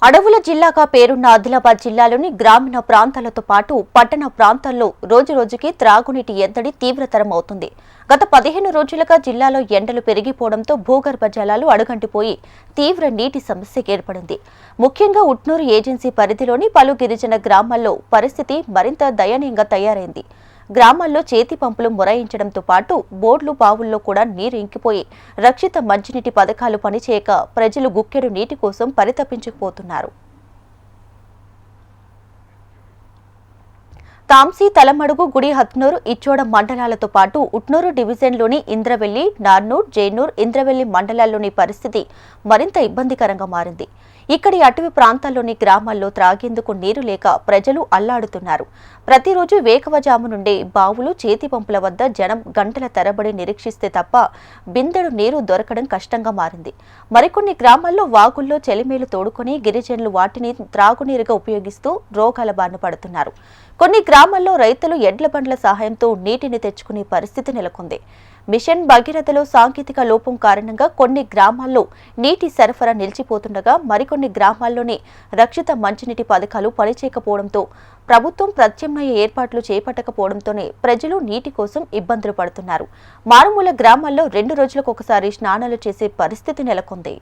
అడవుల జిల్లాగా పేరున్న ఆదిలాబాద్ జిల్లాలోని గ్రామీణ ప్రాంతాలతో పాటు పట్టణ ప్రాంతాల్లో రోజురోజుకి త్రాగునీటి ఎద్దడి తీవ్రతరం అవుతుంది. గత 15 రోజులుగా జిల్లాలో ఎండలు పెరిగిపోవడంతో భూగర్భ జలాలు అడుగంటిపోయి తీవ్ర నీటి సమస్య ఏర్పడింది. ముఖ్యంగా ఉట్నూరు ఏజెన్సీ పరిధిలోని పలు గిరిజన గ్రామాల్లో పరిస్థితి మరింత దయనీయంగా తయారైంది. గ్రామాల్లో చేతి పంపులు మొరాయించడంతో పాటు బోర్లు బావుల్లో కూడా నీరు ఇంకిపోయి రక్షిత మంచినీటి పథకాలు పనిచేయక ప్రజలు గుక్కెడు నీటి కోసం పరితపించుకుపోతున్నారు. తాంసీ, తలమడుగు, గుడి, హత్నూరు, ఇచ్చోడ మండలాలతో పాటు ఉట్నూరు డివిజన్లోని ఇంద్రవెల్లి, నార్నూర్, జైనూర్, ఇంద్రవెల్లి మండలాల్లోని పరిస్థితి మరింత ఇబ్బందికరంగా మారింది. ఇక్కడి అటవీ ప్రాంతాల్లోని గ్రామాల్లో త్రాగేందుకు నీరు లేక ప్రజలు అల్లాడుతున్నారు. ప్రతిరోజు వేకువజాము నుండే బావులు, చేతి పంపుల వద్ద జనం గంటల తరబడి నిరీక్షిస్తే తప్ప బిందెడు నీరు దొరకడం కష్టంగా మారింది. మరికొన్ని గ్రామాల్లో వాగుల్లో చెలిమేలు తోడుకొని గిరిజనులు వాటిని త్రాగునీరుగా ఉపయోగిస్తూ రోగాల బారిన పడుతున్నారు. కొన్ని గ్రామాల్లో రైతులు ఎడ్ల బండ్ల సహాయంతో నీటిని తెచ్చుకునే పరిస్థితి నెలకొంది. మిషన్ భగీరథలో సాంకేతిక లోపం కారణంగా కొన్ని గ్రామాల్లో నీటి సరఫరా నిలిచిపోతుండగా మరికొన్ని గ్రామాల్లోనే రక్షిత మంచినీటి పథకాలు పనిచేయకపోవడంతో ప్రభుత్వం ప్రత్యామ్నాయ ఏర్పాట్లు చేపట్టకపోవడంతోనే ప్రజలు నీటి కోసం ఇబ్బందులు పడుతున్నారు. మారుమూల గ్రామాల్లో 2 రోజులకు ఒకసారి స్నానాలు చేసే పరిస్థితి నెలకొంది.